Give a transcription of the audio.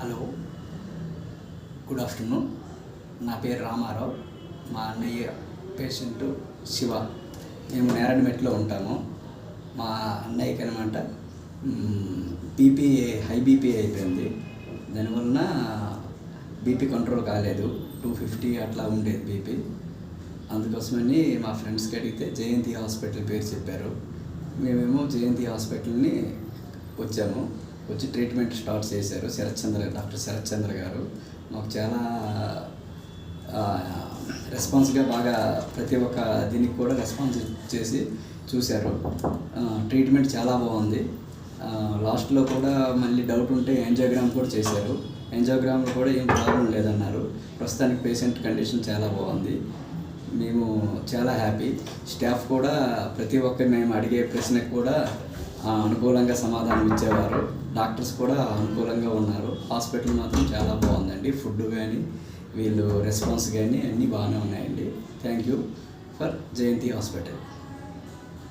Hello, good afternoon. నా పేరు రామారావు. మా అన్నయ్య పేషెంట్ శివ. మేము నేరడిమెట్లో ఉంటాము. మా అన్నయ్యకి అనమాట బీపీ హై బీపీ అయిపోయింది. దానివలన బీపీ కంట్రోల్ కాలేదు. 250 అట్లా ఉండేది బీపీ. అందుకోసమని మా ఫ్రెండ్స్కి అడిగితే జయంతి హాస్పిటల్ పేరు చెప్పారు. మేమేమో జయంతి హాస్పిటల్ని వచ్చాము. వచ్చి ట్రీట్మెంట్ స్టార్ట్ చేశారు డాక్టర్ శరత్ చంద్ర గారు. మాకు చాలా రెస్పాన్స్గా బాగా ప్రతి ఒక్క దీనికి కూడా రెస్పాన్స్ చేసి చూశారు. ట్రీట్మెంట్ చాలా బాగుంది. లాస్ట్లో కూడా మళ్ళీ డౌట్ ఉంటే యాంజియోగ్రామ్ కూడా చేశారు. యాంజియోగ్రామ్లో కూడా ఏం ప్రాబ్లం లేదన్నారు. ప్రస్తుతానికి పేషెంట్ కండిషన్ చాలా బాగుంది. మేము చాలా హ్యాపీ. స్టాఫ్ కూడా ప్రతి ఒక్క మేము అడిగే ప్రశ్నకు కూడా అనుకూలంగా సమాధానం ఇచ్చేవారు. డాక్టర్స్ కూడా అనుకూలంగా ఉన్నారు. హాస్పిటల్ మాత్రం చాలా బాగుందండి. ఫుడ్ కానీ వీళ్ళు రెస్పాన్స్ కానీ అన్నీ బాగానే ఉన్నాయండి. Thank you for Jayanthi hospital.